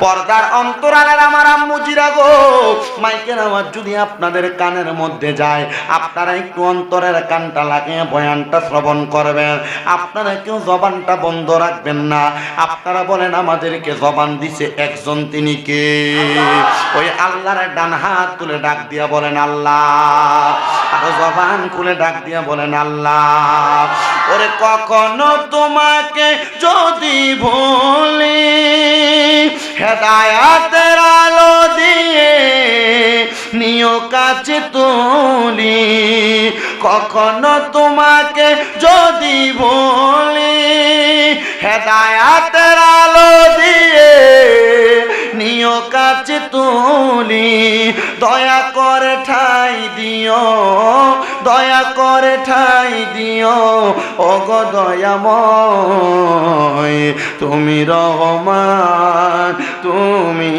পর্দার অন্তরালের আমার আম্মুজিরা গো, মাইকের আওয়াজ যদি আপনাদের কানের মধ্যে যায়, আপনারা একটু অন্তরের কানটা লাগিয়ে বয়ানটা শ্রবণ করবেন। আপনারা কেউ জবানটা বন্ধ রাখবেন না। আপনারা বলেন আমাদেরকে জবান দিছে একজন, তিনি কে? ওই আল্লাহর ডান হাত তুলে ডাক দিয়া বলেন আল্লাহ। আর জবান খুলে ডাক দিয়া বলেন আল্লাহ। ওরে কখনো তোমাকে যদি ভুলি, হেদায়াতের আলো দিয়ে নিও কাছে তুলি। কখনো তোমাকে যদি ভুলি, হেদায়াতের আলো দিয়ে নিও কাছে তুলি। দয়া করে ঠাই দিও, দয়া করে ঠাই দিও ওগো দয়াময়। তুমি রহমান, তুমি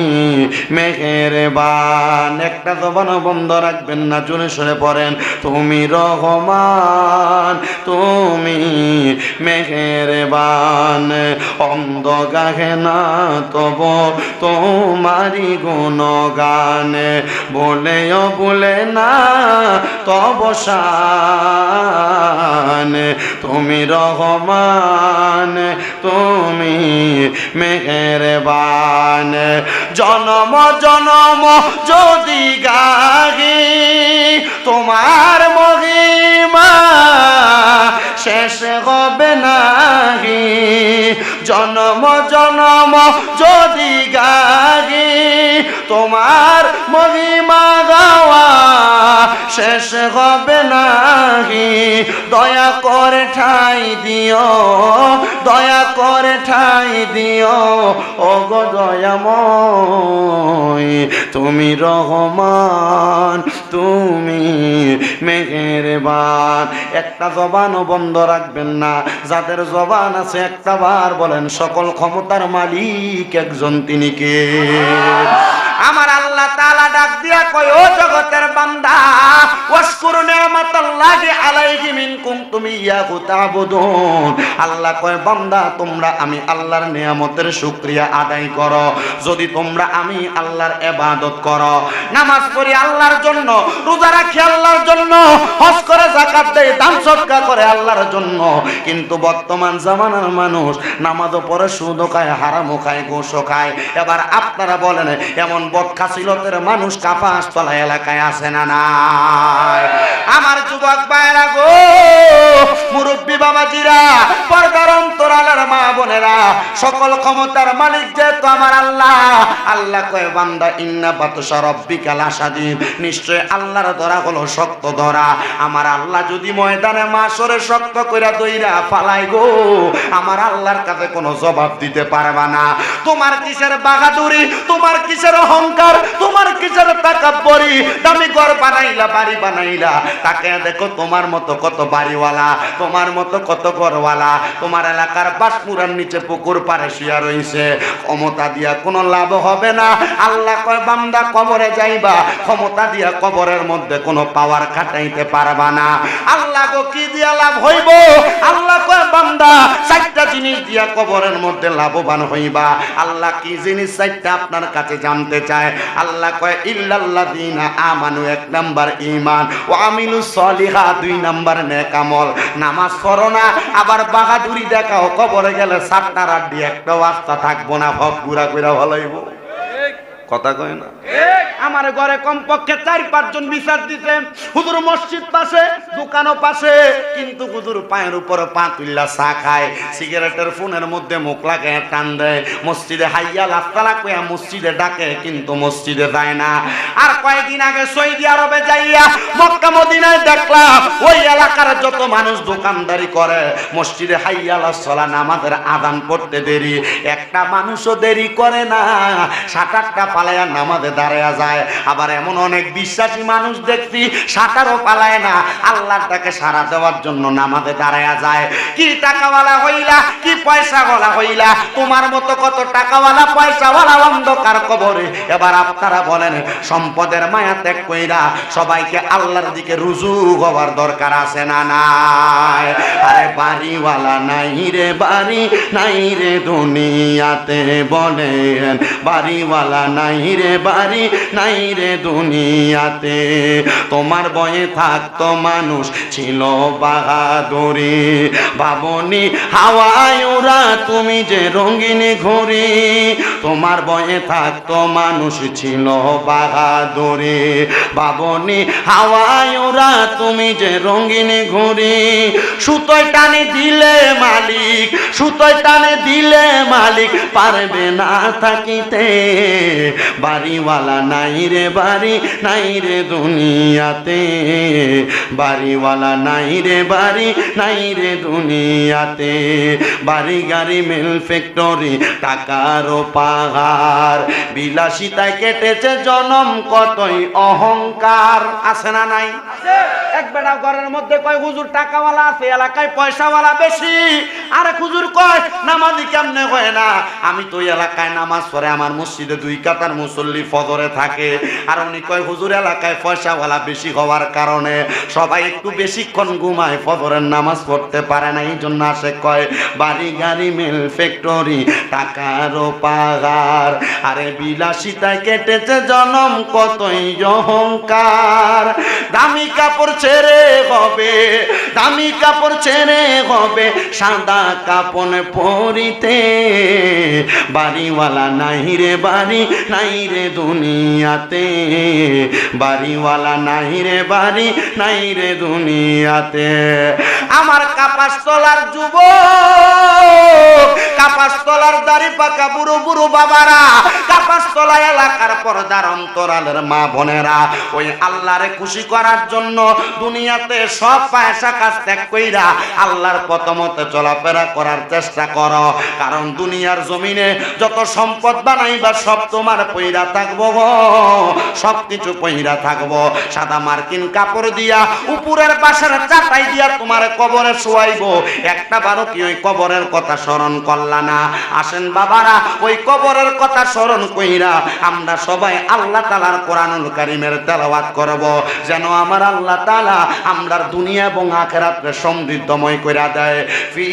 মেহেরবান। একটা জবান বন্ধ রাখবেন না, জোরে সরে পড়েন তুমি রহমান, তুমি মেহেরবান। অন্ধ গাহে না তব তোমারি গুণগান, বলেও বলে না তব শান। তুমি রহমান, তুমি মেহেরবান। জনম জনম যদি গাহি তোমার মহিমা, শেষ হবে নাহি। জনম জনম যদি গাহি তোমার মহিমা গাওয়া, শেষ হবে নাহি। দয়া করে ঠাই দিও, দয়া করে ঠাই দিও ওগো দয়াময়। তুমি রহমান, তুমি মেহেরবান। একটা জবানও বন্ধ রাখবেন না। যাদের জবান আছে একটা বার বলেন সকল ক্ষমতার মালিক একজন, তিনি কে? আমার আল্লাহ তাআলা ডাক দিয়া কয়, ও জগতের বান্দা, ওয়াশকুর নি'মাতাল্লাহি আলাইহি মিন কুনতুম ইয়াহু তা'বুদুন। আল্লাহ কয় বান্দা, তোমরা আমি আল্লাহর নিয়ামতের শুকরিয়া আদায় করো যদি তোমরা আমি আল্লাহর ইবাদত করো। নামাজ পড়ি আল্লাহর জন্য, রোজা রাখি আল্লাহর জন্য, হজ করে যাকাত দেই, দান সদকা করে আল্লাহর জন্য। কিন্তু বর্তমান জামানার মানুষ নামাজও পড়ে, সুদও খায়, হারামও খায়, ঘুষও খায়। এবার আপনারা বলেন এমন বদখাসিলতের মানুষ কাপাসতলা এলাকায় আছে না নাই? আমার যুবক ভাইরা গো, মুরব্বী বাবাজিরা, পর্দার অন্তরালের মা বোনেরা, সকল ক্ষমতার মালিক যেহেতু আমার আল্লাহ। আল্লাহ কয় বান্দা, ইন্না বাতশা রাব্বিকা লাশাদীদ। নিশ্চয় আল্লাহর ধরা হলো শক্ত ধরা। আমার আল্লাহ যদি ময়দানে মাশরে শক্ত কইরা দইরা ফালাই গো, আমার আল্লাহর কাছে কোনো জবাব দিতে পারবা না। তোমার কিসের বাহাদুরি, তোমার কিসের অহংকার, তোমার কিসের তাকাব্বুরি? দামি ঘর বানাইলা, বাড়ি বানাইলা, তাকে দেখো তোমার মতো কত বাড়িওয়ালা, তোমার মতো কত ঘরওয়ালা, তোমার এলাকার বাসপুরার নিচে পুকুর পাড়ে শুয়া রইছে। ক্ষমতা দিয়া কোনো লাভ হবে না। আল্লাহ কয় বান্দা, কবরে যাইবা, ক্ষমতা দিয়া কবরের মধ্যে কোনো পাওয়ার খাটাইতে পারবা না। আল্লাহ গো কি দিয়া লাভ হইব? আল্লাহ কয় বান্দা, চারটা জিনিস দিয়া কবরের মধ্যে লাভবান হইবা। আল্লাহ কি জিনিস চারটা আপনার কাছে জানতে চায়। আল্লাহ কয় ইল্লাল্লাযীনা আমানু, এক নাম্বার ঈমান, ওয়া আমিলুস সলিহাত, দুই নাম্বার নেক আমল। নামাজ পড়ো না, আবার বাহাদুরি দেখাও, কবরে গেলে সাতটার আড্ডি একটা রাস্তা থাকবো না, ভব ঘুরা ঘুরা ভালোইব। কথা কয় না? আমার ঘরে কমপক্ষে 4-5 জন বিচার দিতে। হুজুর মসজিদ পাশে, দোকানও পাশে, কিন্তু হুজুর পায়ের উপরে পা তুইলা চা খায়, সিগারেটের ফোনের মধ্যে মুখ লাগায় টান দেয়। মসজিদে হাইয়া লাফতালা কইয়া মসজিদে ডাকে, কিন্তু মসজিদে যায় না। আর কয়েকদিন আগে সৌদি আরবে যাইয়া মক্কা মদিনায় দেখলাম ওই এলাকার যত মানুষ দোকানদারি করে, মসজিদে হাইয়া লাসসালা নামাজের আযান পড়তে দেরি, একটা মানুষও দেরি করে না। 7-8টা পালায়া নামাজে দাঁড়ায়া যায়। যায়। আবার এমন অনেক বিশ্বাসী মানুষ দেখছি সাঁতারও পালায় না, আল্লাহর ডাকে সাড়া দেওয়ার জন্য নামাজে দাঁড়ায়া যায়। কি টাকাওয়ালা হইলা, কি পয়সাওয়ালা হইলা, তোমার মতো কত টাকাওয়ালা পয়সাওয়ালা অন্ধকার কবরে। এবার আপনারা বলেন, সম্পদের মায়া ত্যাগ কইরা সবাইকে আল্লাহর দিকে রুজু হওয়ার দরকার আছে না নাই? আরে বাড়িওয়ালা নাই রে, বাড়ি নাই রে দুনিয়াতে, বলেন বাড়িওয়ালা নাই রে, বাড়ি নাই রে দুনিয়াতে। তোমার বয়ে থাকতো মানুষ ছিল বাহাদুরি, ভাবনি হাওয়ায় ওরা তুমি যে রঙিন ঘুরি। তোমার বয়ে থাকতো মানুষ ছিল বাহাদুরি, ভাবনি হাওয়ায় ওরা তুমি যে রঙিন ঘুরি। সুতোয় টানে দিলে মালিক, সুতোয় টানে দিলে মালিক পারবে না থাকিতে। বাড়িওয়ালা নাই রে, বাড়ি নাই রে দুনিয়াতে, বাড়িওয়ালা নাই রে, বাড়ি নাই রে দুনিয়াতে। বাড়ি গাড়ি মিল ফ্যাক্টরি টাকারও পাহাড়, বিলাসিতায় কেটেছে জনম কতই অহংকার। আছে না নাই? এক বেটা ঘরের মধ্যে কয় হুজুর টাকাওয়ালা আছে, এলাকায় পয়সাওয়ালা বেশি। আরে হুজুর কয় নামাজি কেমনে হয় না? আমি তো ওই এলাকায় নামাজ পড়ে, আমার মসজিদে 2 কাতার মুসল্লি ফজরে থাকে। আর উনি কয় হুজুর এলাকায় পয়সাওয়ালা বেশি হওয়ার কারণে সবাই একটু বেশিক্ষণ ঘুমায়, ফজরের নামাজ পড়তে পারে না, এই জন্য আসে। কয় বাড়ি গাড়ি মিল ফ্যাক্টরি টাকারও পাহাড়, আরে বিলাসিতায় কেটেছে জনম কতই অহংকার। দামি কাপড় ছেড়ে হবে, দামি কাপড় ছেড়ে হবে সাদা কাপড় পরিতে। বাড়িওয়ালা নাই রে, বাড়ি নাই রে দুনিয়াতে, বাড়িওয়ালা নাই রে, বাড়ি নাই রে দুনিয়াতে। আমার কাপাস তলার যুবক, কাপাস তলার দাড়ি পাকা বুড়ো বুড়ো বাবারা, কাপাস তলা এলাকার পর্দার অন্তরালের মা বোনেরা, ওই আল্লাহরে খুশি করার জন্য দুনিয়াতে সব পয়সা কাজ ত্যাগ কইরা আল্লাহর পথ মতে চলাফেরা করার চেষ্টা করো। কারণ দুনিয়ার জমিনে যত সম্পদ বানাইবা সব তোমার পইরা থাকবো গো, সব কিছু পইরা থাকবো। সাদা মার্কিন কাপড় দিয়া উপরের বাসার চাটাই দিয়া তোমার কবরে শোয়াইবো, একটা বারো কি ওই কবরের কথা স্মরণ করলা না? আসেন বাবারা, ওই কবরের কথা স্মরণ কইরা আমরা সবাই আল্লাহ তাআলার কোরআনুল কারীমের তেলাওয়াত করব, যেন আমার আল্লাহ তাআলা আমরার দুনিয়া এবং আখিরাতকে সমৃদ্ধময় কইরা দেয়। ফি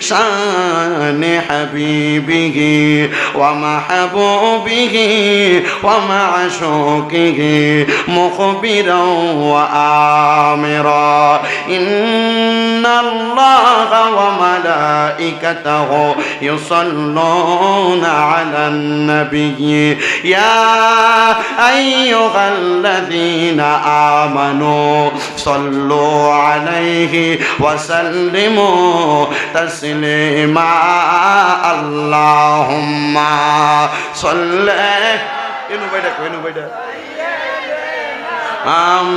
শানে হাবিবিহি ওয়া মাহবুবিহি ওয়া মা'শুকিহি মুখবিরাও ওয়া আমিরা। ইন্নাল্লাহা ওয়া মালাইকাতাহু ইউসাল্লুনা আলান নাবিয়্যি ইয়া আইয়ুহাল্লাযীনা আমানু সাল্লু আলাইহি ওয়া সাল্লিমু তাসলিমা। আল্লাহুম্মা সাল্লি এনু বাইটা কইনু বাইটা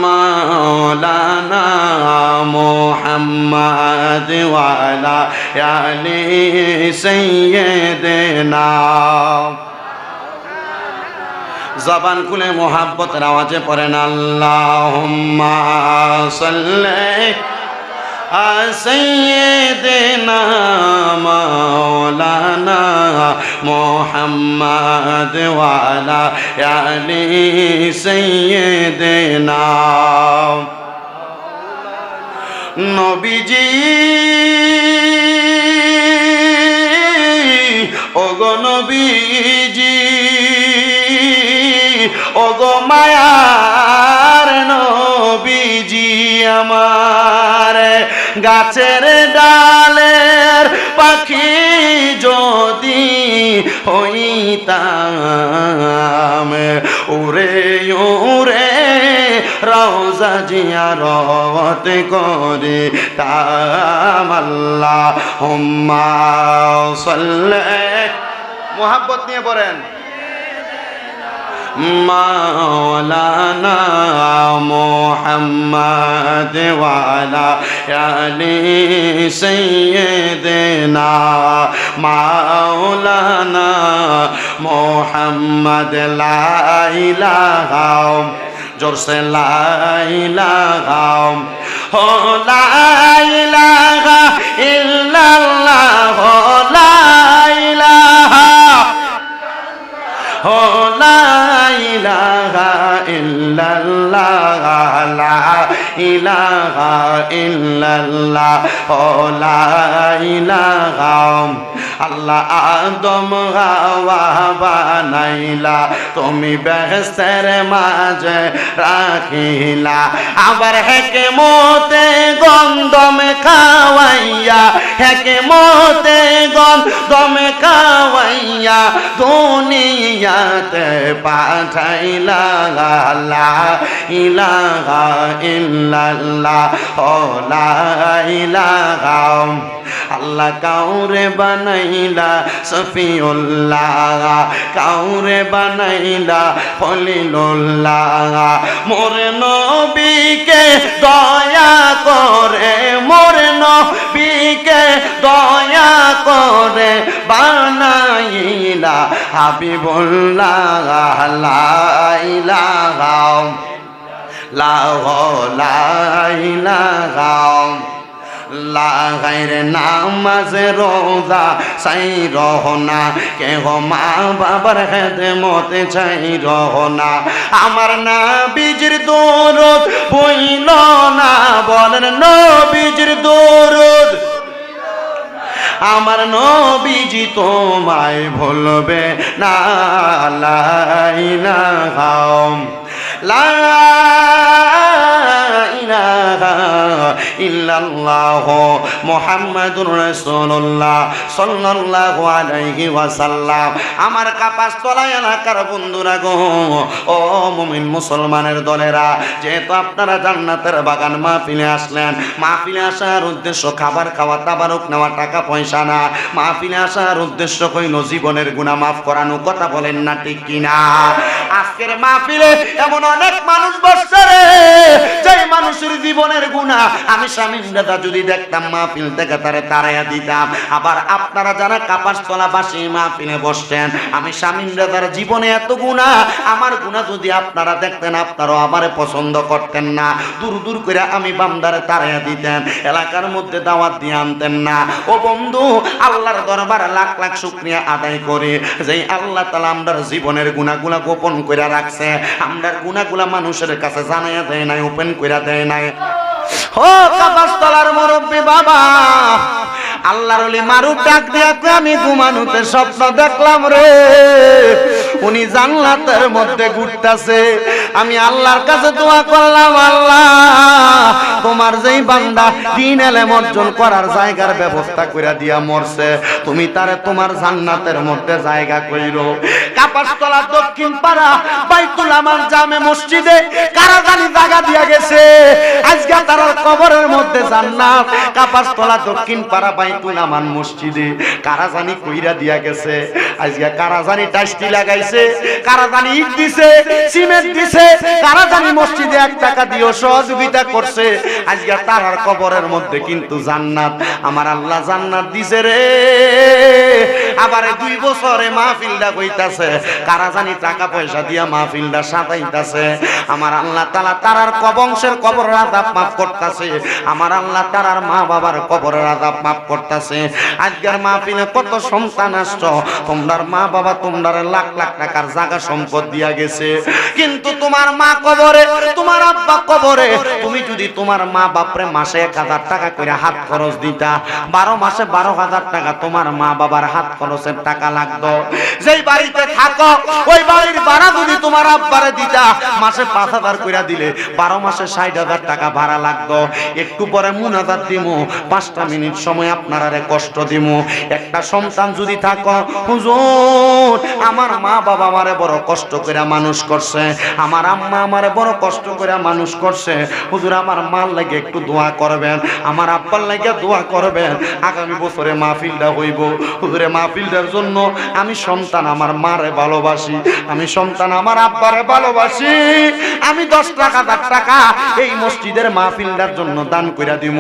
মাওলানা মুহাম্মদ ওয়া আলা আলি সাইয়্যিদিনা। জবান খুলে মোহাব্বতের আওয়াজে পড়েন আল্লাহুম্মা সাল্লি সাইয়্যিদিনা মাওলানা মুহাম্মদ ওয়া আলা আলি সাইয়্যিদিনা। নবীজি ওগো নবীজি, ওগো মায়ার নবীজি আমার, গাছের ডালের পাখি যদি হইতাম, উড়ে উড়ে রওজা জিয়ারত করিতাম। আল্লাহুম্মা সাল্লি, মুহাব্বত নিয়ে পড়েন, মাওলানা মুহাম্মদ ওয়া আলা আলি সাইয়্যিদিনা মাওলানা মোহাম্মদ লা ইলাহা জোরসে লা ইলাহা ও লা ইলাহা ইল্লাল্লাহ লা ইলাহা ও লা ইলাহা ইল্লাল্লাহ লা ইলাহা ইল্লাল্লাহ ও লা ইলাহা আল্লাহ আদম হাওয়া বানাইলা তুমি বেহেশতের মাঝে রাখিলা আবার হেকেমতে গন্ধম খাওয়াইয়া হেকেমতে গন্ধম খাওয়াইয়া দুনিয়াতে পাঠাইলা লা ইলাহা ইল্লাল্লাহ ও লা ইলাহা আল্লাহ কাউরে বানাইলা সফিউল্লাহ কাউরে বানাইলা খলিলুল্লাহ মোর নবীকে দয়া করে মোর নবীকে দয়া করে বানাইলা হাবিবুল্লাহ লা ইলাহা লা ইলাহা লা গায়রে নামাজ রোজা চাই রহনা কেহ মা বাবার খেদমত চাই রহনা আমার নবীজির দরুদ বইল না বলেন নবীজির দরুদ আমার নবীজি তোমায় ভুলবে না লা ইলাহা লা ইলাহা ইল্লাল্লাহ মুহাম্মাদুর রাসূলুল্লাহ সাল্লাল্লাহু আলাইহি ওয়াসাল্লাম আমার কাপাসতলা এলাকার বন্ধুরা গো ও মুমিন মুসলমানের দলেরা যেহেতু আপনারা জান্নাতের বাগান মাহফিলে আসলেন মাহফিলে আসার উদ্দেশ্য খাবার খাওয়া তাবারক নেওয়া টাকা পয়সা না মাহফিলে আসার উদ্দেশ্য হইল জীবনের গুনাহ মাফ করানো কথা বলেন না ঠিক কিনা আজকের মাহফিলে এমন অনেক মানুষ বসছে রে যেই মানুষের জীবনের গুনাহ আমি শামীম দাদা যদি দেখতাম মাহফিল থেকে তারে তাড়াইয়া দিতাম আবার আপনারা যারা কাপাসতলা বাসী মাহফিলে বসছেন আমি শামীম দাদার জীবনে এত গুনাহ আমার গুনাহ যদি আপনারা দেখতেন আপনারাও আমারে পছন্দ করতেন না দূর দূর করে আমি বান্দারে তাড়াইয়া দিতেন এলাকার মধ্যে দাওয়াত দিয়ে আনতেন না ও বন্ধু আল্লাহর দরবারে লাখ লাখ শুকরিয়া আদায় করে যেই আল্লাহ তাআলা আমরার জীবনের গুনাহগুলা গোপন করে রাখছে আমরার গুনাহগুলা মানুষের কাছে জানাইয়া দেয় নাই ওপেন করে দেয় নাই ও কাপাসতলার মুরব্বি বাবা আল্লাহর ওলি মারুফ ডাক দিয়া আমি ঘুমানোতে স্বপ্ন দেখলাম রে উনি জান্নাতের মধ্যে ঘুরতাছে আমি আল্লাহর কাছে দোয়া করলাম আল্লাহ তোমার যেই বান্দা দ্বীন ইলম অর্জন করার জায়গার ব্যবস্থা কইরা দিয়া মরছে তুমি তারে তোমার জান্নাতের মধ্যে জায়গা কইরো কাপাসতলা দক্ষিণ পাড়া বাইতুল আমান জামে মসজিদে কারা জানি জায়গা দিয়া গেছে আজকে তার কবরের মধ্যে জান্নাত কাপাসতলা দক্ষিণ পাড়া বাইতুল আমান মসজিদে কারা জানি কইরা দিয়া গেছে আজকে কারা জানি টাইসটি লাগাইছে কারা জানি ইট দিছে সিমেন্ট দিছে কারা জানি মসজিদে 1 টাকা দিও সহযোগিতা করছে আজকে তার কবরের মধ্যে কিন্তু জান্নাত আমার আল্লাহ জান্নাত দিছে রে আবার 2 বছরে মাহফিলটা কইতাছে কারা জানি টাকা পয়সা দিয়া মাহফিলটা সাজাইতাছে আমার আল্লাহ তাআলা তারার কবংশের কবরের আযাব মাফ করতেছে আমার আল্লাহ তারার মা বাবার কবরের আযাব মাফ করতেছে আজকের মাহফিলে কত সন্তান আসছো তোমার মা বাবা তোমার লাখ লাখ টাকার জায়গা সম্পদ দিয়া গেছে কিন্তু তোমার মা কবরে তোমার আব্বা কবরে তুমি যদি তোমার মা বাপরে মাসে 1000 টাকা করে হাত খরচ দিতা 12 মাসে 12,000 টাকা তোমার মা বাবার হাত খরচের টাকা লাগতো যেই বাড়িতে থাকো ওই বাড়ির ভাড়া যদি তোমার আব্বারে দিতা মাসে 5000 কইরা দিলে 12 মাসে 60,000 টাকা ভাড়া লাগতো একটু পরে মুনাজাত দিমু 5টা মিনিট সময় আপনারারে কষ্ট দিমু একটা সন্তান যদি থাকো হুজুর আমার মা বাবা আমারে বড় কষ্ট করে মানুষ করছে আমার আম্মা আমারে বড় কষ্ট করে মানুষ করছে হুজুর আমার মার লাগে একটু দোয়া করবেন আমার আব্বার লাগে দোয়া করবেন আগামী বছরে মাহফিলটা হইব হুজুরে মাহফিল মাহফিলটার জন্য আমি সন্তান আমার মারে ভালোবাসি, আমি সন্তান আমার আব্বারে ভালোবাসি, আমি 10 টাকা 10 টাকা এই মসজিদের মাহফিলটার জন্য দান কইরা দিব।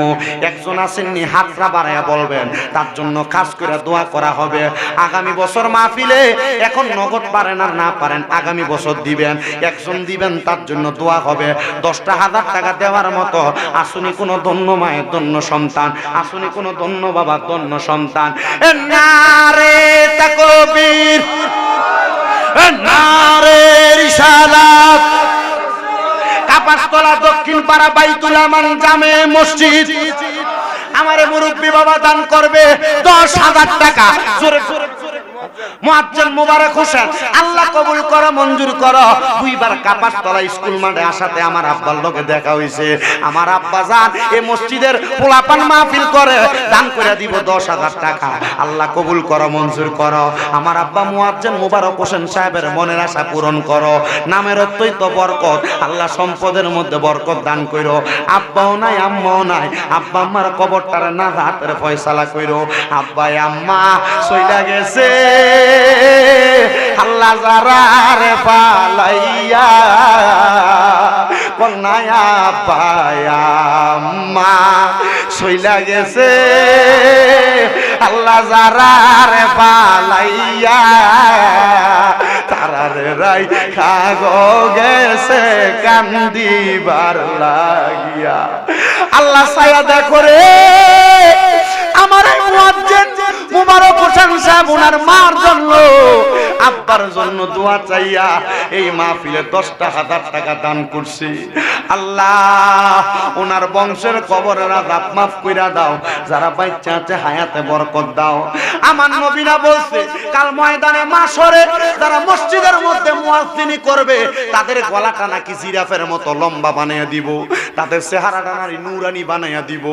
একজন আসেননি হাতটা বাড়ায়া বলবেন, তার জন্য খাস করে দোয়া করা হবে। আগামী বছর মাহফিলে এখন নগদ পারেন আর না পারেন আগামী বছর দিবেন, একজন দিবেন তার জন্য দোয়া হবে। 10টা 1000 টাকা দেওয়ার মতো আসুনি কোনো ধন্য মায়ের ধন্য সন্তান, আসুনি কোনো ধন্য বাবার ধন্য সন্তান। নারে তাকবীর, নারে রিসালাত। কাপাসতলা দক্ষিণ পাড়া বাইতুল আমান জামে মসজিদ আমারে মুরব্বী বাবা দান করবে 10,000 টাকা। জোরে জোরে মুয়াজ্জিন মুবারক হোসেন, আল্লাহ কবুল করো, মঞ্জুর করো। 2 বার কাপাসতলা স্কুল মাঠে আসাতে আমার আব্বার লগে দেখা হইছে। আমার আব্বা জান এই মসজিদের পোলাপান মাহফিল করে, দান করে দিব 10,000 টাকা। আল্লাহ কবুল করো, মঞ্জুর করো। আমার আব্বা মুয়াজ্জিন মুবারক হোসেন সাহেবের মনের আশা পূরণ করো। নামের অর্থই তো বরকত, আল্লাহ সম্পদের মধ্যে বরকত দান করো। আব্বাও নাই আম্মাও নাই, আব্বা আম্মার কবরটারে না হাতের ফয়সালা করো। আব্বা আম্মা চইলা গেছে, আল্লাহ যারারে পালাইয়া কন্যায়া পায়াম্মা চইলা গেছে, আল্লাহ যারারে পালাইয়া তারারে রাই খাগ গেছে কান্দিবার লাগিয়া। আল্লাহ ছায়া দেখো রে আমার মুয়াজ্জিন মুবারক হোসেন সাহেব ওনার মার জন্য আব্বার জন্য দোয়া চাইয়া এই মাহফিলে 10টা 1000 টাকা দান করছি। আল্লাহ ওনার বংশের কবরের আযাব মাফ কইরা দাও, যারা বাচ্চা আছে হায়াতে বরকত দাও। আমার নবীরা বলছে কাল ময়দানে মাশরে যারা মসজিদের মধ্যে মুয়াজ্জিনি করবে তাদের গলাটা নাকি জিরাফের মতো লম্বা বানাইয়া দিব, তাদের চেহারাটা নারী নূরানি বানাইয়া দিব।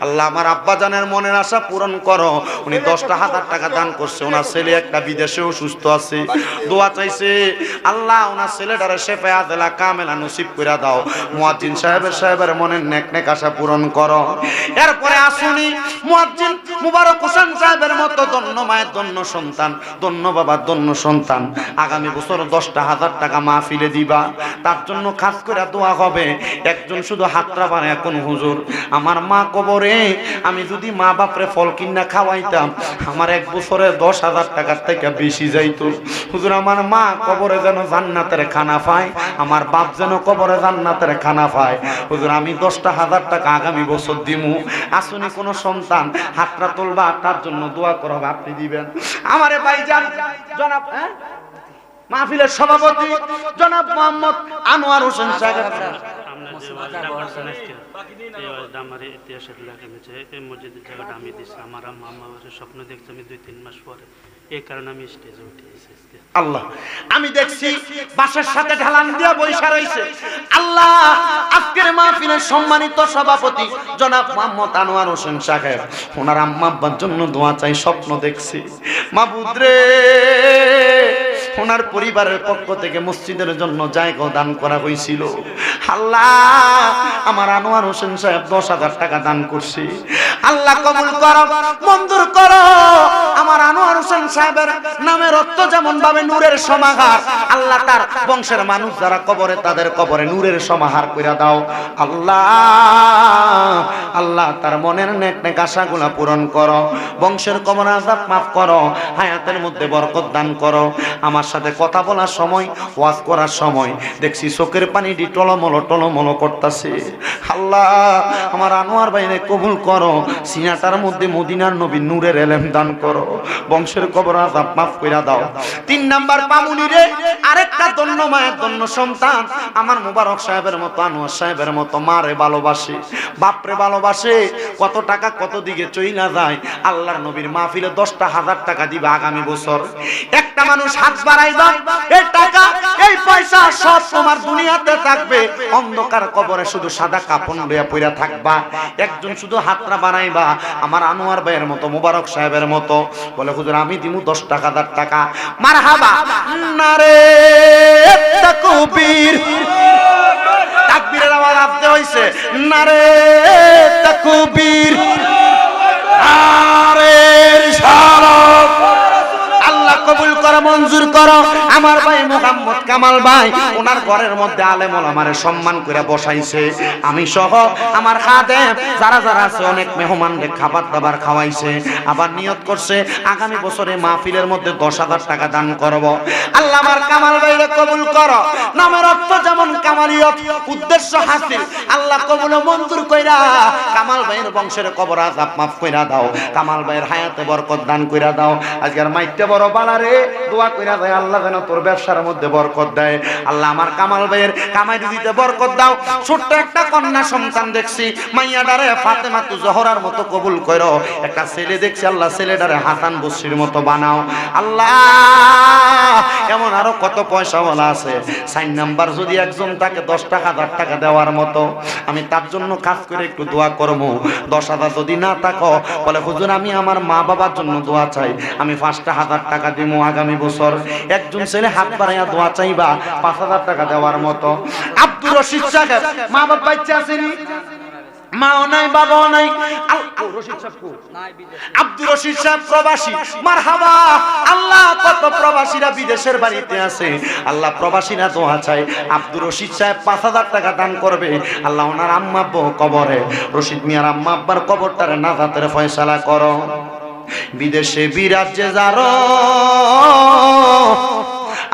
আল্লাহ আমার আব্বা জানের মনের আশা পূরণ করো। উনি 10টা 1000 টাকা দান করছে, ওনার ছেলে একটা বিদেশেও সুস্থ আছে, দোয়া চাইছে আল্লাহ ওনার ছেলেটারে শেফা আজলা কামেলা নসিব করে দাও। মুয়াজ্জিন সাহেবের মনের নেক নেক আশা পূরণ করো। এরপরে আসুনি মুয়াজ্জিন মুবারক হোসেন সাহেবের মতো ধন্য মায়ের ধন্য সন্তান, ধন্য বাবার ধন্য সন্তান আগামী বছর 10টা 1000 টাকা মাহফিলে দিবা, তার জন্য খাস করে দোয়া হবে। একজন শুধু হাতটা বাড়ে, এখন হুজুর আমার মা কবরে, আমি যদি মা বাপরে ফল কিনা খাওয়াইতাম আমার 1 বছরে 10,000 টাকার থেকে বেশি যাইতো। হুজুর আমার মা কবরে যেন জান্নাতের খানা পায়, আমার বাপ যেন কবরে জান্নাতের খানা পায়। হুজুর আমি 10টা 1000 টাকা আগামী বছর দিমু। আসুনি কোন সন্তান হাতটা তুলবা, তার জন্য দোয়া করবা, আপনি দিবেন। আমারে ভাইজান জনাব মাহফিলের সভাপতি জনাব মোহাম্মদ আনোয়ার হোসেন সাহেব স্বপ্ন দেখছি আমি 2-3 মাস পরে, এই কারণে আমি স্টেজে উঠে এসেছি। আল্লাহ আমি দেখছি বাসার সাথে ঢালান দিয়া বৈশা রইছে। আল্লাহ আজকের মাহফিলের সম্মানিত সভাপতি জনাব মোহাম্মদ আনোয়ার হোসেন সাহেব, ওনার আম্মা আব্বার জন্য দোয়া চাই। স্বপ্ন দেখছি মাবুদ রে, ওনার পরিবারের পক্ষ থেকে মসজিদের জন্য জায়গা দান করা হয়েছিল। আল্লাহ আমার আনোয়ার হোসেন সাহেব 10,000 টাকা দান করছি। আল্লাহ কবুল করো, মঞ্জুর করো। আমার আনোয়ার হোসেন সাহেবের নামের অর্থ যেমন ভাবে নূরের সমাহার, আল্লাহ তার বংশের মানুষ যারা কবরে তাদের কবরে নূরের সমাহার কইরা দাও। আল্লাহ আল্লাহ তার মনের নেক নেক আশাগুলা পূরণ করো, বংশের কবর আযাব মাফ করো, হায়াতের মধ্যে বরকত দান করো। আমার সাথে কথা বলার সময়, ওয়াজ করার সময় দেখছি চোখের পানি দি টলমল করতেছে। আল্লাহ আমার আনোয়ার ভাইরে কবুল করো, সিনাটার মধ্যে মদিনার নবী নূরের এলেম দান করো, বংশের কবর আযাব মাফ কইরা দাও। 3 নাম্বার পামুনি রে আরেকটা ধন্য মায়ের ধন্য সন্তান আমার মুবারক সাহেবের মতো, আনোয়ার সাহেবের মতো মারে ভালোবাসে, বাপরে ভালোবাসে। কত টাকা কত দিকে চইলা যায়। আল্লাহর নবীর মাহফিলে 10টা 1000 টাকা দিবা আগামী বছর। একটা মানুষ হাত বাড়াই দাও, এই টাকা এই পয়সা সব তোমার দুনিয়াতে থাকবে, অন্ধকার কবরে শুধু সাদা কাপড় লইয়া পইরা থাকবা। একজন শুধু হাতটা বাড়াইবা আমার আনোয়ার ভাইয়ের মতো, মুবারক সাহেবের মতো, বলে হুজুর আমি দিমু 10 টাকা 1000 টাকা। মারহাবা নারে তাকবীর, তাকবীরের আওয়াজ আসতে হইছে, নারে তাকবীর, নারে রিসালাত, করে মঞ্জুর করো। আমার ভাই মোহাম্মদ কামাল ভাই ওনার ঘরের মধ্যে আলেম ওলামারে সম্মান করে বসাইছে, আমি সহ আমার খাদেম যারা যারা আছে অনেক মেহমানদের খাবার দাবার খাওয়াইছে। আবার নিয়ত করছে আগামী বছরে মাহফিলের মধ্যে 10,000 টাকা দান করব। আল্লাহ আমার কামাল ভাইরে কবুল করো। নামের অর্থ যেমন কামালিয়ত, উদ্দেশ্য হাসিল। আল্লাহ কবুল মঞ্জুর কইরা কামাল ভাইয়ের বংশের কবর আযাব মাফ কইরা দাও, কামাল ভাইয়ের হায়াতে বরকত দান কইরা দাও। আজকের মাইতে বড় বালারে দোয়া কইরা দেয় আল্লাহ যেন তোর ব্যবসার মধ্যে বরকত দেয়। আল্লাহ আমার কামাল ভাইয়ের কামাই রুজিতে বরকত দাও। ছোট্ট একটা কন্যা সন্তান দেখছি, মাইয়াডারে ফাতেমা তু জহরার মতো কবুল করো। একটা ছেলে দেখছি, আল্লাহ ছেলেটারে হাসান বসরির মতো বানাও। আল্লাহ এমন আরো কত পয়সাওয়ালা আছে, 4 নাম্বার যদি একজন তাকে 10 টাকা 10 টাকা দেওয়ার মতো, আমি তার জন্য কাজ করে একটু দোয়া করবো। 10,000 যদি না থাকো বলে হুজুর আমি আমার মা বাবার জন্য দোয়া চাই, আমি 5,000 টাকা দিব আগামী বছর। একজন ছেলে হাত বাড়াইয়া দোয়া চাইবা 5,000 টাকা দেওয়ার মতো। আব্দুর রশিদ সাহেব মা বাবা বাচ্চা আসেনি, মাও নাই বাবাও নাই। আব্দুর রশিদ সাহেব প্রবাসী, মারহাবা। আল্লাহ কত প্রবাসীরা বিদেশের বাড়িতে আছে, আল্লাহ প্রবাসীরা দোয়া চায়। আব্দুর রশিদ সাহেব 5,000 টাকা দান করবে। আল্লাহ ওনার আম্মা আব্বু কবরে, রশিদ মিয়ার আম্মা আব্বার কবরটারে নাজাতের ফয়সালা করো। বিদেশে বিরাজ্যে যারো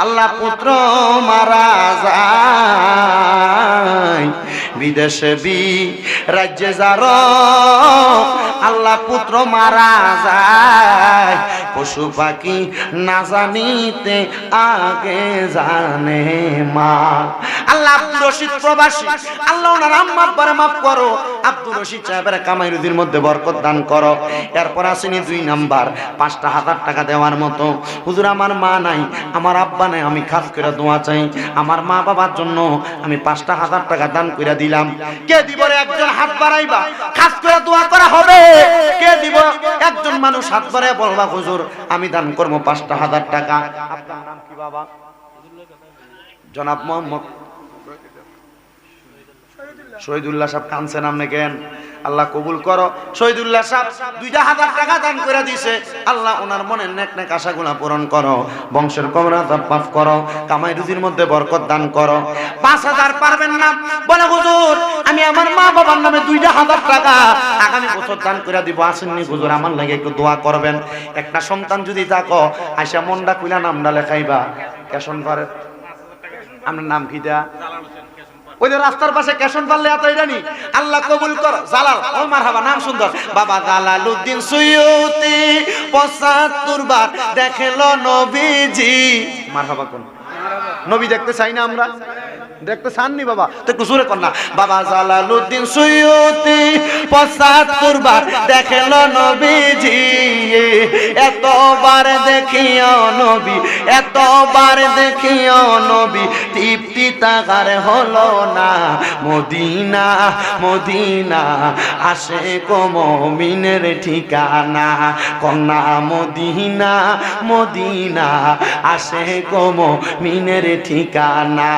আল্লাহ পুত্র মারা যায়, বিদেশে রাজ্যে যার আল্লাহ পুত্র মারা যায়। পশু পাখি না জানিতে আগে জানে মা। আল্লাহ আব্দুর রশিদ প্রবাসী, আল্লাহ ওনার আম্মা আব্বারে মাফ করো। আব্দুর রশিদ সাহেবের কামাই রুজির মধ্যে বরকত দান করো। এরপর আসেনি 2 নাম্বার 5,000 টাকা দেওয়ার মতো। হুজুর আমার মা নাই, আমার আব্বা নাই, আমি খাস করে দোয়া চাই। আমার মা বাবার জন্য আমি 5,000 টাকা দান করে দিলাম। কে দিব রে? একজন হাত বাড়াইবা, খাস করে দোয়া করা হবে। কে দিব? একজন মানুষ হাত বাড়ায় বলবা হুজুর আমি দান করব 5,000 টাকা। আপনার নাম কি বাবা? জনাব মোহাম্মদ শহীদুল্লাহ সাহেব। কানছেন আপনি কেন? আল্লাহ কবুল করো। শহীদুল্লাহ সাহেব 2,000 টাকা দান করে দিছে। আল্লাহ ওনার মনের নেক নেক আশাগুলা পূরণ করো, বংশের কবর আযাব মাফ করো, কামাই রুজির মধ্যে বরকত দান করো। 5,000 পারবেন না বলে হুজুর আমি আমার মা বাবার নামে 2,000 টাকা আগামী বছর দান করে দিব। আসেননি হুজুর আমার লাগে একটু দোয়া করবেন। একটা সন্তান যদি থাকো আয়সা মনটা কইলা নামটা লেখাইবা। কেশন পারে আপনার নাম কি দেয়া? ওই যে রাস্তার পাশে কেশন পারলে এত ইরানি। আল্লাহ কবুল কর। জালাল ও মারহাবা, নাম সুন্দর। বাবা জালালউদ্দিন সুয়ুতি 75 বার দেখলো নবীজি। মারহাবা কোন নবী দেখতে চাই না আমরা? দেখতে চাননি বাবা? তো একটু জোরে কর না। বাবা জালালউদ্দিন সুয়ুতি 75 বার দেখলো নবীজি। এতবার দেখিও নবী, এতবার দেখিও নবী, তৃপ্তি তাগার হলো না। মদিনা মদিনা আশিক মুমিনের ঠিকানা, কন্যা মদিনা মদিনা আশিক মুমিনের ঠিকানা।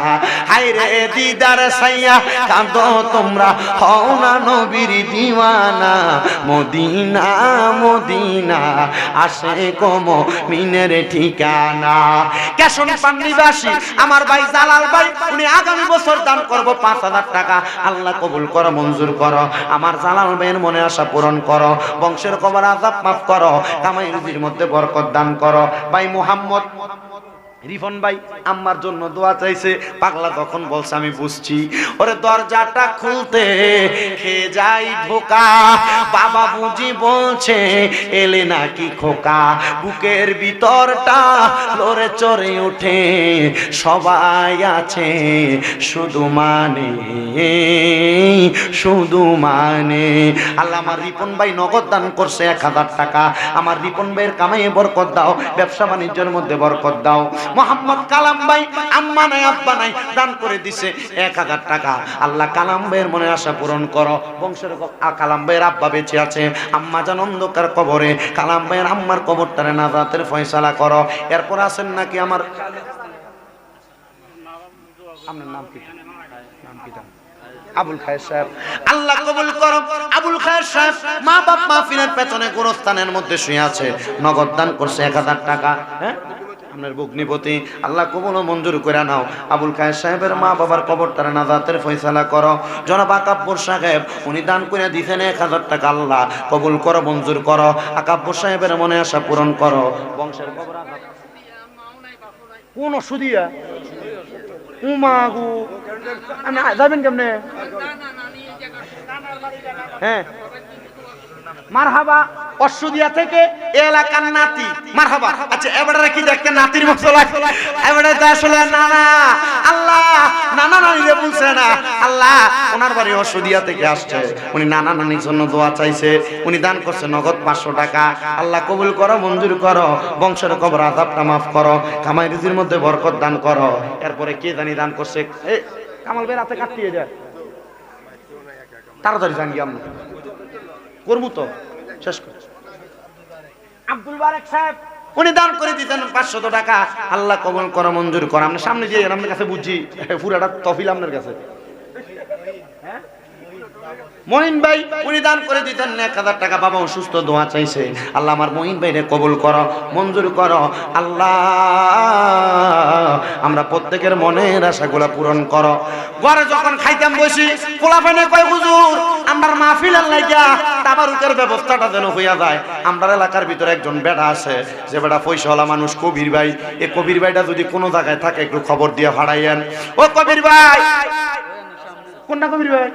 হায়রে দিদার সাইয়া কাঁদো তোমরা, হও না নবীর দিওয়ানা। মদিনা মদিনা আশিক মুমিনের ঠিকানা। কেশন পান্নিবাসী আমার ভাই জালাল ভাই, উনি আগামী বছর দান করব 5,000 টাকা। আল্লাহ কবুল করো, মঞ্জুর করো। আমার জালাল ভাইয়ের মনে আশা পূরণ করো, বংশের কবর আযাব মাফ করো, কামাই রুজির মধ্যে বরকত দান করো। ভাই মোহাম্মদ রিফন ভাই আমার জন্য দোয়া চাইছে। পাগলা যখন বলছে আমি বুঝছি, ওরে দরজাটা খুলতে খেয়ে যাই ধোকা। বাবা বুঝি বলছে এলে নাকি খোকা। বুকের ভিতরটা লড়ে চড়ে ওঠে, সবাই আছে শুধু মানে শুধু মানে। আল্লাহ আমার রিপন ভাই নগদ দান করছে 1,000 টাকা। আমার রিপন ভাইয়ের কামাইয়ে বরকত দাও, ব্যবসা বাণিজ্যের মধ্যে বরকত দাও। মোহাম্মদ কালাম ভাই আম্মা নাই আব্বা নাই দান করে দিছে 1,000 টাকা। আল্লাহ কালাম ভাইয়ের মনে আশা পূরণ করো। বংশের কালাম ভাইয়ের আব্বা বেঁচে আছে, আম্মা জান অন্ধকার কবরে, কালাম ভাইয়ের আম্মার কবরটারে নাজাতের ফয়সালা করো। এরপর আছেন নাকি আমার আপনার নাম কি? নাম কি? আবুল খায়ের সাহেব। আল্লাহ কবুল করো। আবুল খায়ের সাহেব মা বাপ মাহফিলের পেছনে গোরস্থানের মধ্যে শুয়ে আছে, নগদ দান করছে 1,000 টাকা। হ্যাঁ আপনার ভগ্নিপতি আল্লাহ কবুল ও মঞ্জুর করে নাও। আবুল কায়েস সাহেবের মা বাবার কবর তারা নাজাতের ফয়সালা করো। জনাব আকাব্বর সাহেব উনি দান করে দিয়েছেন 1000 টাকা, আল্লাহ কবুল করো মঞ্জুর করো। আকাব্বর সাহেবের মনে আশা পূরণ করো। বংশের কবর কোন সুদিয়া উমাগু যাবেন কেমনে? হ্যাঁ মারহাবা অসুদিয়া থেকে এলাকার নাতি মারহাবা। আচ্ছা এবারে কি দেখতে নাতির মশলা এবারে তো আসলে নানা আল্লাহ নানা নানিরে বলছে না আল্লাহ ওনার বাড়ি অসুদিয়া থেকে আসছে, উনি নানা নানির জন্য দোয়া চাইছে, উনি দান করছে নগদ 500 টাকা। আল্লাহ কবুল করো মঞ্জুর করো, বংশের কবর আযাবটা মাফ করো, কামাই রুজির মধ্যে বরকত দান করো। এরপরে কে জানি দান করছে এই কামাল ভাই রাতে কাটিয়ে যায় তাড়াতাড়ি জানি আমরা করবো তো শেষ কর। আব্দুল বারেক সাহেব উনি দান করে দিতেন 500 টাকা, আল্লাহ কবুল করো মঞ্জুর করো। আমরা সামনে যে আপনার কাছে বুঝছি পুরাটা তফিল আপনার কাছে। মহিন ভাই উনি দান করে দিতেন 1000 টাকা, বাবা অসুস্থ দোয়া চাইছে, আল্লাহ আমার মহিন ভাইরে কবুল করো মঞ্জুর করো। আল্লাহ আমরা প্রত্যেকের মনের আশাগুলা পূরণ করো। ঘরে যখন খাইতাম বসি পোলাপানে কয় হুজুর আমার মাহফিলের লাগিয়া তাবারুকের ব্যবস্থাটা যেন হইয়া যায়। আমরা এলাকার ভিতরে একজন বেটা আছে যে বেটা পয়সাওয়ালা মানুষ, কবির ভাই, এই কবির ভাইটা যদি কোনো জায়গায় থাকে একটু খবর দিয়ে ভাড়াইয়েন। ও কবির ভাই, কোনটা কবির ভাই?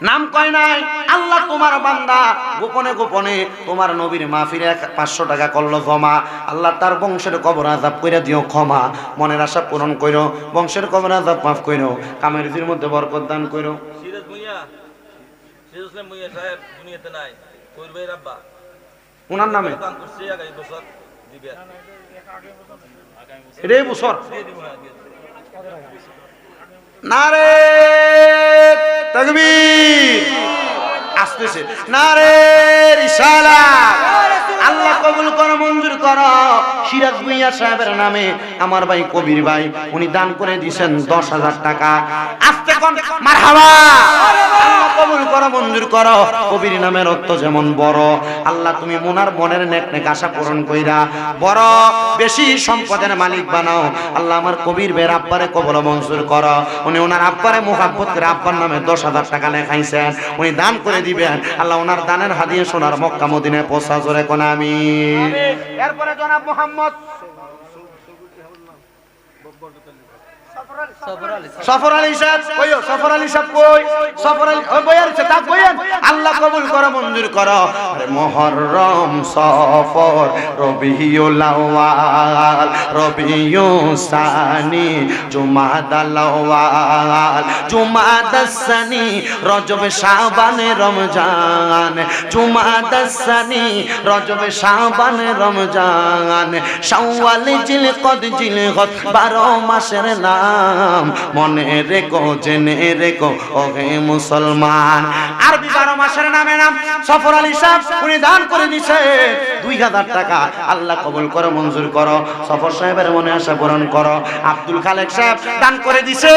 নাম কয় নাই। আল্লাহ তোমার বান্দা গোপনে গোপনে তোমার নবীর মাহফিলে 500 টাকা করলো জমা, আল্লাহ তার বংশের কবর আযাব কইরা দিও ক্ষমা, মনের আশা পূরণ কইরো, বংশের কবর আযাব মাফ কইরো, কামের রুজির মধ্যে বরকত দান কইরো। সিরাজ ভুঁইয়া সাহেব দুনিয়াতে নাই, কইর ভাই রাব্বা ওনার নামে দান করছে আগামী বছর দিবে, এই বছর নারে তাকবীর আসতেছে, নারে রিসালাত। আল্লাহ কবুল করো মঞ্জুর করো। সিরাজ ভুঁইয়া সাহেবের নামে আমার ভাই কবির ভাই উনি দান করে দিয়েছেন 10,000 টাকা। আস্তে কোন মারহাবা। আল্লাহ কবুল করো মঞ্জুর করো। কবির নামের অর্থ যেমন বড়, আল্লাহ তুমি মোনার মনের নেক নেক আশা পূরণ কইরা বড় বেশি সম্পদের মালিক বানাও। আল্লাহ আমার কবির ভাইয়ের আব্বারে কবুল মঞ্জুর করো। উনি ওনার আব্বারে মুহাব্বত করে আব্বার নামে 10,000 টাকা লেখাইছেন, উনি দান করে দিবেন। আল্লাহ ওনার দানের হাদিয়া সোনার মক্কা মদিনায় পৌঁছা জোরে কোন আমিন। এরপরে জনাব মোহাম্মদ সফর আলী সাহেব কইও, সফর আলী সাহেব কই? সফর আলী ওই বয়ার আছে তা কইেন। আল্লাহ কবুল করো মঞ্জুর করো। আরে মুহররম সফর রবিউল আউয়াল রবিউস সানি জুমাদাল আউয়াল জুমাদাস সানি রজব শাবান রমজান জুমাদাস সানি রজব শাবান রমজান শাওয়াল জিলকদ জিলকদ 12 মাসের নাম মনে রেখো জেনে রেখো ওহে মুসলমান। আরবি 12 মাসের নামে নাম সফর আলী সাহেব উনি দান করে দিয়েছে 2000 টাকা। আল্লাহ কবুল করো মঞ্জুর করো। সফর সাহেবের মনে আশা পূরণ করো। আব্দুল খালেক সাহেব দান করে দিয়েছে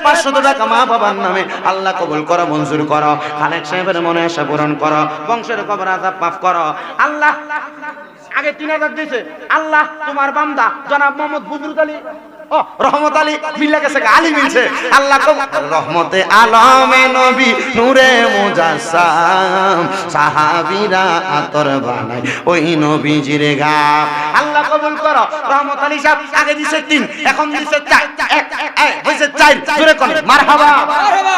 500 টাকা মা বাবার নামে। আল্লাহ কবুল করো মঞ্জুর করো। খালেক সাহেবের মনে আশা পূরণ করো। বংশের কবর আযাব মাফ করো। আল্লাহ আগে 3000 দিয়েছে। আল্লাহ তোমার বান্দা জনাব মোহাম্মদ বুজরুল আলী রহমত আলী মিল্লা গেছে আলী মিলছে। আল্লাহ রহমতে আলমে নবী নূরে মুজাসসাম সাহাবীরা আতর বানায় ওই নবীজির গাম। আল্লাহ কবুল করো। রহমত আলী সাহেব আগে দিছে 3 এখন দিছে 4 হইছে 4 জোরে কোন মারহাবা মারহাবা।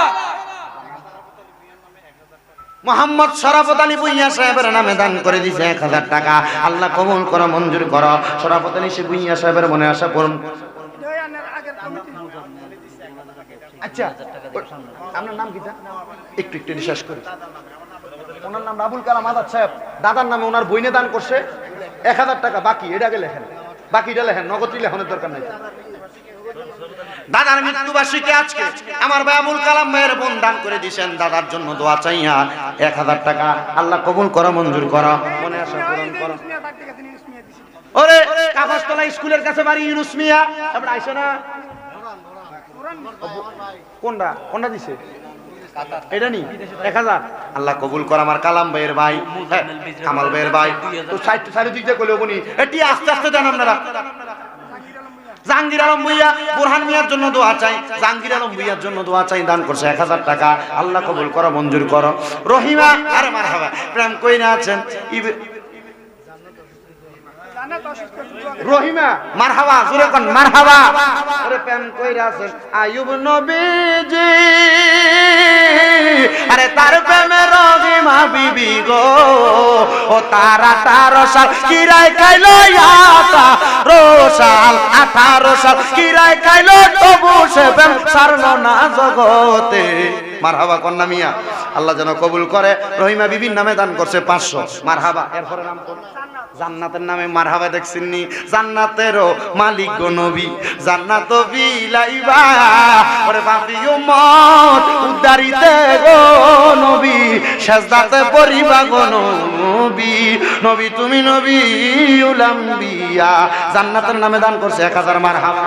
মোহাম্মদ শরাফত আলী ভুঁইয়া সাহেবের নামে দান করে দিয়েছে 1000 টাকা। আল্লাহ কবুল করো মঞ্জুর করো। শরাফত আলী ভুঁইয়া সাহেবের মনে আশা পূরণ। আচ্ছা আপনার নাম কি? একটু একটু বিশ্বাস করি। ওনার নাম আবুল কালাম আজাদ সাহেব, দাদার নামে ওনার বইনে দান করছে 1000 টাকা। বাকি এটা আগে লেখেন, বাকিটা লেখেন, নগদ লেখনের দরকার নাই। দাদার মৃত্যুবার্ষিকী আজকে আমার ভাই আবুল কালাম ভাইয়ের বোন দান করে দিয়েছেন, দাদার জন্য দোয়া চাইয়া 1000 টাকা। আল্লাহ কবুল করো মঞ্জুর করো। মনে আশা পূরণ করো। ওরে কাগজতলা স্কুলের কাছে বাড়ি ইউনুস মিয়া আপনি আইছো না? কোনটা কোনটা দিছে? এটা নি 1000 আল্লাহ কবুল কর আমার কালাম ভাইয়ের ভাই কামাল ভাইয়ের ভাই তো 60 সাড়ে 2 দিয়ে কইলো উনি এটি আস্তে আস্তে দেন আপনারা জাহাঙ্গীর আলম ভুইয়া বুরহান মিয়ার জন্য দোয়া চাই জাহাঙ্গীর আলম ভুইয়ার জন্য দোয়া চাই দান করছে 1000 টাকা আল্লাহ কবুল করো মঞ্জুর করো রহিমা আরে মারহাবা প্রেম কইরা আছেন রহিমা মারহাবা জোরে কোন মারহাবা আরে প্রেম কইরা আছেন আইয়ুব নবীজি আরে তার প্রেমে রহিমা বিবি গো ও তারা 18 সাল কিরায় খাইলো আতা রোশাল 18 সাল কিরায় খাইলো তবু সে প্রেম ছাড়লো না জগতে মারহাবা কন্যা মিয়া আল্লাহ যেন কবুল করে রহিমা বিবির নামে দান করছে 500 মারহাবা এরপরে নাম কোন জান্নাতের নামে মারহাবা দেখছেননি জান্নাতেরও মালিক গো নবী জান্নাত বিলাইবা ওরে পাপী উম্মত উদ্ধারিতে গো নবী সেজদাতে পড়িবা গো নবী নবী তুমি নবী উলাম্বিয়া জান্নাতের নামে দান করছে 1000 মারহাবা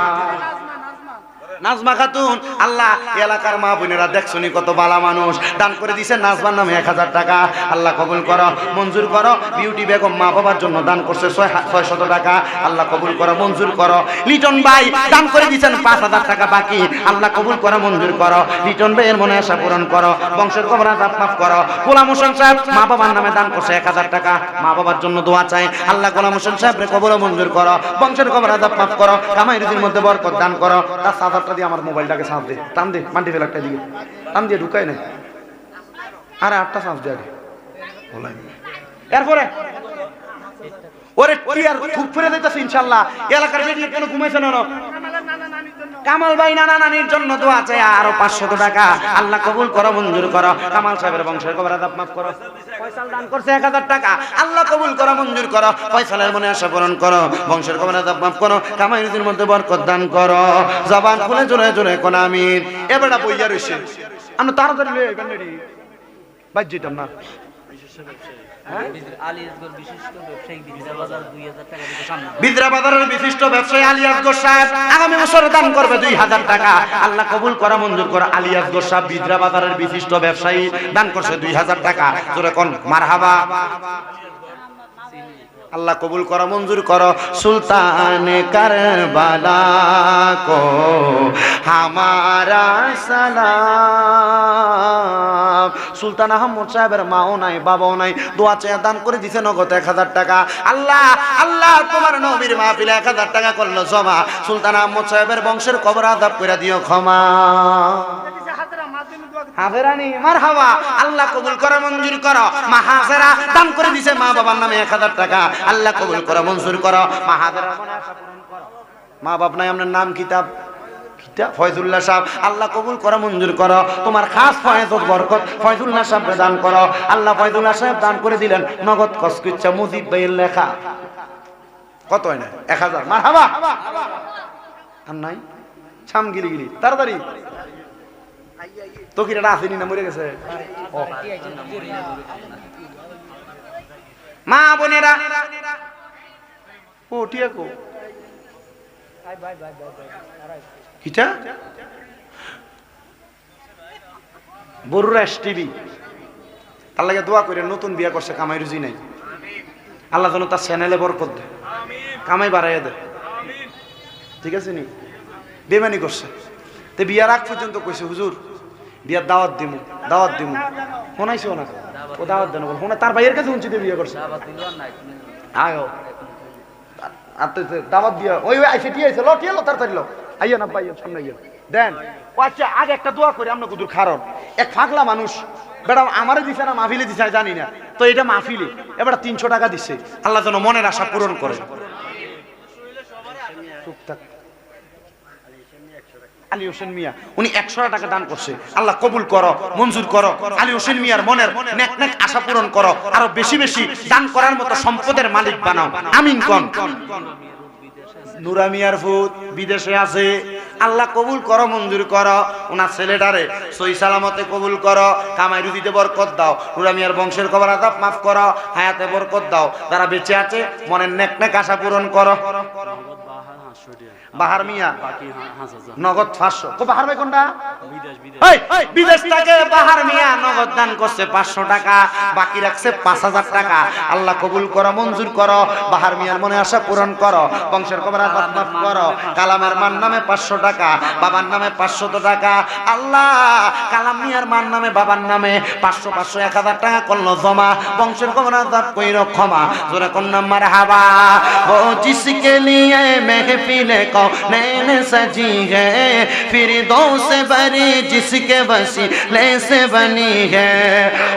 নাজমা খাতুন আল্লাহ এলাকার মা বোনেরা দেখছনি কত বালা মানুষ দান করে দিছে নাজমার নামে 1000 টাকা আল্লাহ কবুল করো মঞ্জুর করো বিউটি বেগম মা বাবার জন্য দান করছে 600 টাকা আল্লাহ কবুল করো মঞ্জুর করো লিটন ভাই দান করে দিয়েছেন 5000 টাকা বাকি আল্লাহ কবুল করো মঞ্জুর করো লিটন ভাইয়ের মনে আশা পূরণ করো বংশের কবর আযাব মাফ করো গোলাম হোসেন সাহেব মা বাবার নামে দান করছে 1000 টাকা মা বাবার জন্য দোয়া চাই আল্লাহ গোলাম হোসেন সাহেবের কবর মঞ্জুর করো বংশের কবর আযাব মাফ করো কামাই রুজির মধ্যে বরকত দান করো তার 700 দিয়ে আমার মোবাইলটাকে সাফ দে টান দে মাটি ফেলে একটা দিকে টান দিয়ে ঢুকাই না আরে 8টা সাফ দে আগে এরপরে ওরে টিয়ার খুব ফিরে দিতেছে ইনশাআল্লাহ এলাকার বেটি কেন ঘুমাইছে না কামাল ভাই নানা নানির জন্য দোয়া চাই আরো 500 টাকা আল্লাহ কবুল করো মঞ্জুর করো কামাল সাহেবের বংশের কবর আযাব মাফ করো ফয়সাল দান করছে 1000 টাকা আল্লাহ কবুল করো মঞ্জুর করো ফয়সালের মনে আশা পূরণ করো বংশের কবর আযাব মাফ করো কামাই রুজির মধ্যে বরকত দান করো জবান খুলে জোরে জোরে কোন আমিন এবারে বইয়া রইছে আমরা তাড়াতাড়ি লই আইবেন রেডি বাজ যেতাম না বিদ্রাবাজারের বিশিষ্ট ব্যবসায়ী আলিয়াসগর সাহেব আগামী বছর দান করবে 2000 টাকা আল্লাহ কবুল করা মঞ্জুর করে আলিয়াসগর সাহেব বিদ্রাবাজারের বিশিষ্ট ব্যবসায়ী দান করছে 2000 টাকা জোরে কোন মারহাবা আল্লাহ কবুল করা মঞ্জুর করো সুলতানে কারবালা কো হামারা সালাম সুলতান আহমদ সাহেবের মাও নাই বাবাও নাই দোয়া চেয়ে দান করে দিছে নগদ 1000 টাকা আল্লাহ আল্লাহ তোমার নবীর মাহফিলে 1000 টাকা করলো জমা সুলতান আহমদ সাহেবের বংশের কবর আযাব করে দিও ক্ষমা হাজেরানি মারহাবা আল্লাহ কবুল করে মঞ্জুর করো মা হাজেরা দান করে দিছে মা বাবার নামে 1000 টাকা আল্লাহ কবুল করে মঞ্জুর করো মা হাজেরা মনে আশা পূরণ করো মা বাপ নাই আপনার নাম কিতাব ফয়জুল্লাহ সাহেব আল্লাহ কবুল করে মঞ্জুর করো তোমার খাস ফয়জত বরকত ফয়জুল্লাহ সাহেব দান করো আল্লাহ ফয়জুল্লাহ সাহেব দান করে দিলেন নগদ কসকিচ্ছা মুজিব ভাইয়ের লেখা কত হয় না 1000 মারহাবা আর নাই ছাম গিলি গিলি তাড়াতাড়ি তো কিটা আসেনি না মরে গেছে মা বোনেরা ও টিয়াকো কিটা বড়ুরাস টিভি তার লাগে দোয়া করে নতুন বিয়া করছে কামাই রুজি নাই আল্লাহ যেন তার চ্যানেলে বরকত দেয় কামাই বাড়াইয়া দেয় ঠিক আছে নি বেমানি করছে তে বিয়ার আগ পর্যন্ত কইছে হুজুর বিয়ার দাওয়াত দিমু শোনাইছো না ও দাওয়াত দেন বল শোনা তার ভাইয়ের কাছে শুনছি বিয়ে করছে আয়ো দাওয়াত দিয়া ওই আইসে টিয়াইছে লো টিয়ালো তাড়াতাড়ি লো আইয়া না ভাইয়া সামনে গিয়ে দেন ও আচ্ছা আগে একটা দোয়া করি আমরা কুদুর খারণ এক ফাগলা মানুষ বেটা আমারে দিছে না মাহফিলে দিছে জানি না তো এটা মাহফিলে এবার 300 টাকা দিছে আল্লাহ যেন মনের আশা পূরণ করে টুকটাক আলী হোসেন মিয়া উনি 100 টাকা দান করছে আল্লাহ কবুল করো মঞ্জুর করো আলী হোসেন মিয়ার মনের নেক নেক আশা পূরণ করো আরো বেশি বেশি দান করার মতো সম্পদের মালিক বানাও আমিন কোন নুরা মিয়ার ফুত বিদেশে আছে আল্লাহ কবুল করো মঞ্জুর করো ওনার ছেলেটারে সহি সালামতে কবুল করো কামাই রুজিতে বরকত দাও নুরা মিয়ার বংশের কবর আযাব মাফ করো হায়াতে বরকত দাও যারা বেঁচে আছে মনের নেক নেক আশা পূরণ করো বাহার মিয়া বাকি 5000 নগদ 500 কো বাহার ভাই কোনটা বিদেশ এই বিদেশ থেকে বাহার মিয়া নগদ দান করছে 500 টাকা বাকি রাখছে 5000 টাকা আল্লাহ কবুল করো মঞ্জুর করো বাহার মিয়ার মনে আশা পূরণ করো বংশের কবর আঘাত মাফ করো কালামের মান নামে 500 টাকা বাবার নামে 500 টাকা আল্লাহ কালাম মিয়ার মান নামে বাবার নামে 500 500 1000 টাকা করলো জমা বংশের কবর আঘাত কইরো ক্ষমা জোরে কোন নাম মারহাবা ও जिसके लिए महफिल को नैन सजी है फिर दो से बरी जिसके वसीले से बनी है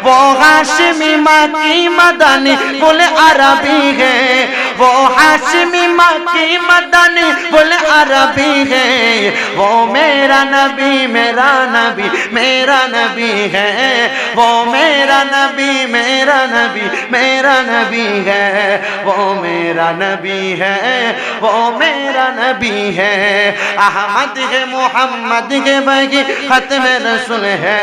वो हाशिमी मक्की मदनी बोले अरबी है वो हाशिमी मक्की मदनी बोले अरबी है वो मेरा नबी मेरा नबी मेरा नबी है वो मेरा नबी मेरा नबी मेरा नबी है वो मेरा नबी है वो मेरा नबी है अहमद है मोहम्मद के बगी खत्म रसूल है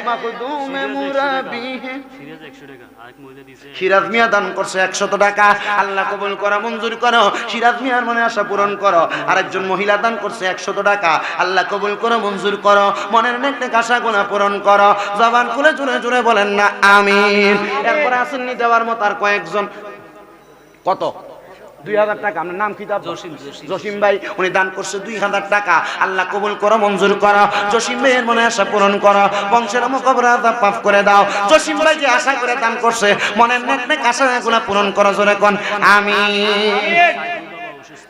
मखदूम मुरबी है সিরাজ 100 টাকা আরেক মহিলা দিছে সিরাজ মিয়া দান করছে 100 টাকা আল্লাহ কবুল করো মঞ্জুর করো সিরাজ মিয়ার মনে আশা পূরণ করো আরেকজন মহিলা দান করছে 100 টাকা আল্লাহ কবুল করো মঞ্জুর করো মনের নেক আশাগুলো পূরণ করো জবান খুলে জোরে জোরে বলেন না আমিন এরপর আসেননি দেওয়ার মত আর কয়েকজন কত 2000 টাকা আপনার নাম কি দাও জসিম ভাই উনি দান করছে 2000 টাকা আল্লাহ কবুল করো মঞ্জুর করো জসিম ভাইয়ের মনে আশা পূরণ করো বংশের মুকবর আযাব মাফ করে দাও জসিম ভাই যে আশা করে দান করছে মনের নেক আশাগুলো পূরণ করো জোরে কোন আমিন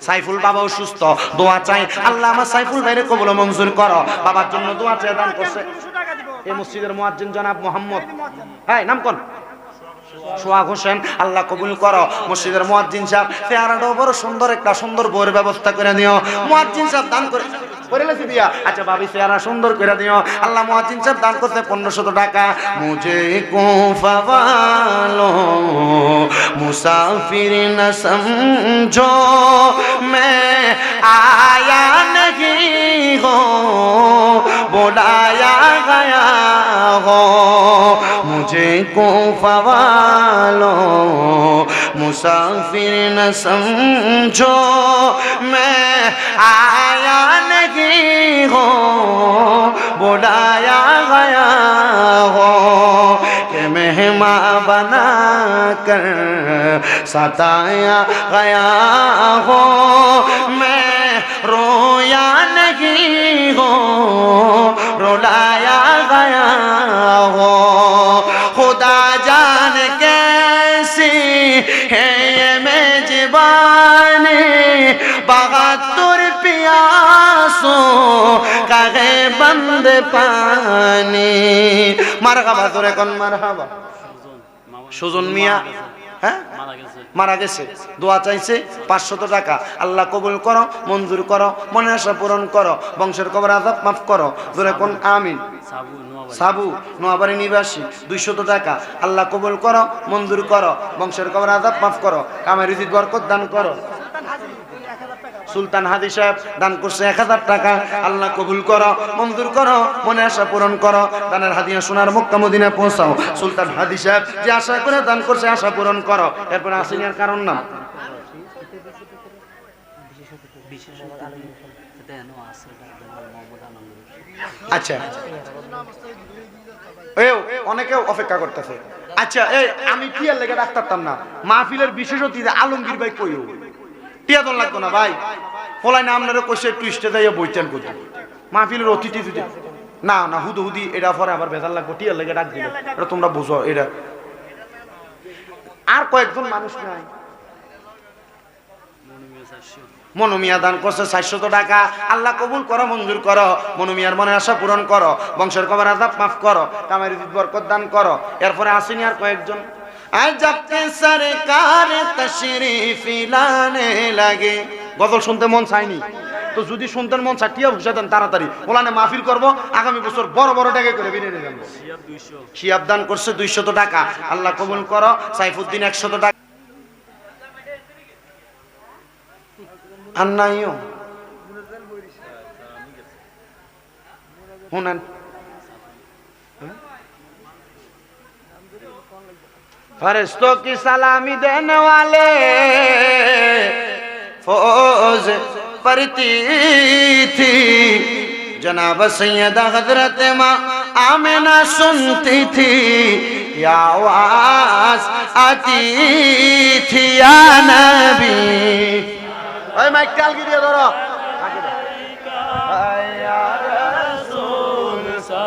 সাইফুল বাবা অসুস্থ দোয়া চাই আল্লাহ আমার সাইফুল ভাইরে কবুল মঞ্জুর করো বাবার জন্য দোয়া চাই দান করছে এই মসজিদের মুয়াজ্জিন জনাব মোহাম্মদ হ্যাঁ নাম কোন সোহাগ হোসেন আল্লাহ কবুল করো মসজিদের মুয়াজ্জিন সাহেব চেহারাটাও বড় সুন্দর একটা সুন্দর বইয়ের ব্যবস্থা করে দিও মুয়াজ্জিন সাহেব দান করে করেলেছি দিয়া আচ্ছা ভাবি চেহারা সুন্দর করে দিও আল্লাহ মুয়াজ্জিন সাহেব দান করতে 1500 টাকা মুঝে কো ফওয়ালো মুসাফির না সমঝো मैं आया नहीं हो बुलाया गया हो मुझे को फवालो मुसाफिर न समझो मैं आया नहीं हो बुलाया गया हो कि मेहमान बना कर सताया गया हो मैं रोया नहीं हो रुलाया गया हो खुदा जान कैसी है ये मेजबानी बहादुर प्यासों का है बंद पानी मरहबा তোরে কোন মারহাবা সুজন মিয়া হ্যাঁ মারা গেছে দোয়া চাইছে 500 টাকা আল্লাহ কবুল করো মঞ্জুর করো মনের আশা পূরণ করো বংশের কবর আযাব মাফ করো জোরে কোন আমিন সাবু নোয়াবাড়ি নিবাসী 200 টাকা আল্লাহ কবুল করো মঞ্জুর করো বংশের কবর আযাব মাফ করো কামে রিজিক বরকত দান করো সুলতান হাদি সাহেব দান করছে 1000 টাকা আল্লাহ কবুল করো মঞ্জুর করো মনে আশা পূরণ করো দানের হাদিয়া সোনার মক্কা মদিনা পৌঁছাও সুলতান হাদি সাহেব যে আশা করে দান করছে আশা পূরণ করো এরপর আসেনি আর কারণ নাম আচ্ছা অনেকে অপেক্ষা করতেছে আচ্ছা এই আমি কি আর লেগে ডাকতাম না মাহফিলের বিশেষ অতিথি আলমগীর ভাই কইও টিয়া দল লাগতো না ভাই ফলাই না আপনারা কইছে একটু স্টেজে যাইয়া বইতেন কত মাহফিলের অতিথি যদি না না হুদি এটা পরে আবার ভেজাল লাগবো টিয়া লেগে ডাক দিল এটা তোমরা বুঝো এটা আর কয়েকজন মানুষ নাই মনুমিয়া দান করছে 400 টাকা আল্লাহ কবুল করো মঞ্জুর করো মনুমিয়ার মনে আশা পূরণ করো বংশের কবর আযাব মাফ করো কামের রিজিক বরকত দান করো এরপরে আসেনি আর কয়েকজন আজব কে সরকার তশরিফ লানে লাগে গজল শুনতে মন চাইনি তো যদি শুনতে মন চায় টিয়া ভুষা দেন তাড়াতাড়ি ওলানে মাহফিল করব আগামী বছর বড় বড় টাকা করে বিনে নিয়ে যাবো শিয়াব দান করছে 200 টাকা আল্লাহ কবুল করো সাইফুদ্দিন 100 টাকা আন্নাইও শুনেন फरिश्तों की सलामी देने वाले फौज पढ़ती थी जनाब सैयदा हजरत माँ आमिना सुनती थी या आवाज आती थी या नबी। भाई माइक चाल गिरिए धरो।